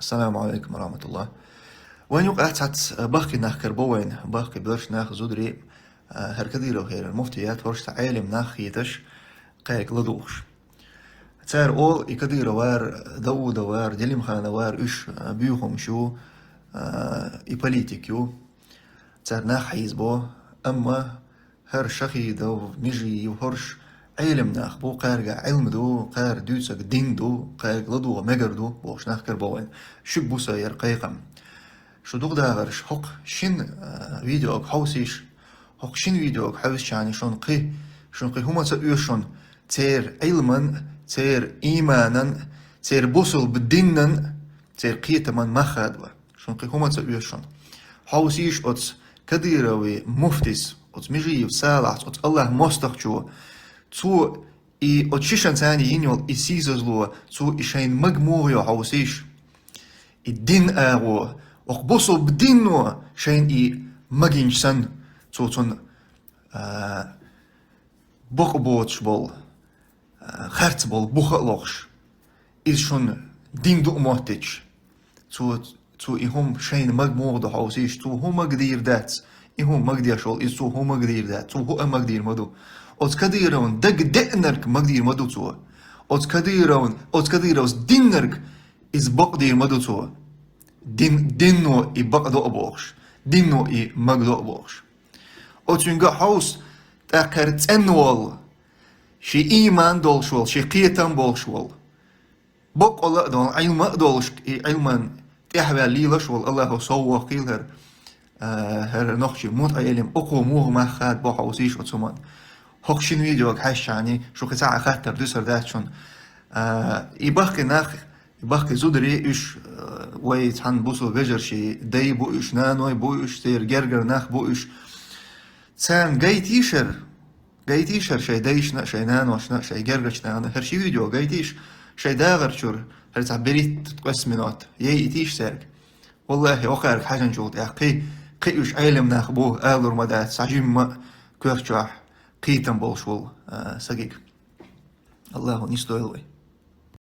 السلام عليكم ورحمة الله. وين يوقع تحت باقي ناخ كربوين باقي برش ناخ زودري هركديرو هير المفتيات ورش عالم ناخ يتش قايق لدوخش تار أول يكديرو وار دوار دليم خانا وار إش بيوهم شو إبوليتيكيو تار ناخ حيزبو أما هر شخي دو مجي وهرش علم ناخ بو قارقا علم دو قار دوتسك دين دو قارق لدو ومجر دو بوش ناخ كربوين شك بوسا يرقيقم شو دوغ داغرش حق شن فيديوك حوسيش حق شن فيديوك حوس يعني شون قي هما تأيوشون تير علما تير إيمانا تير بوصل بدينن تير قيتمن مخادوا شون قي هما تأيوشون حوسيش أتس كديروي مفتيس أتس مجيب سالعت أتس الله مستخجو تو إي أتشيشن تاني ينيول إسيززلو تو إشين مجموعيو حوسيش الدين آغو وقبصو بدينو شين إي مجينشسن توتون بوق بوتش بول خرت بول بوخلوخش إذ شون دين دو موتج تو إهم شين مجموع دو حوسيش تو هو مقدير دات إهم مقدير شول إذ تو هو مقدير دات تو هو مقدير مدو أوت كديرون دق دقنرك مقدير مدو تو أوت كديرون دينرك إذ بقدير مدو تو دينو إي بقدو أبوغش دينو إي مقدو أبوغش أوتشنغا حوس تاكرت أنوال شي إيمان دولشوال شي قيتان بولشوال بق الله دول علم دولش علما تحوى ليلشوال الله سوى قيلهر هر نخشي موت أيلم أقو موه ما خاد بو حوسيش أتسومان هوكشين فيديوك حاش يعني شو قطاع خاطر دوسر داتشون يبقى ناخ يبقى زودري إيش ويت عن بوسو فيجر شي داي بو إيش نانوي بو إيش تير جرجر ناخ بو إيش سان جاي تيشر شي دايشنا شي نانوشنا شي جرجر نانو هرشي فيديو جاي تيش شي داغر شور هر تعبيريت تقسم منات يي تيش سارك والله وقارك حاجة نجود يا قي إيش عالم ناخ بو آلور مدات سعجيم ما كوخشاح قيتن بولشول سقيق الله نيستويلوي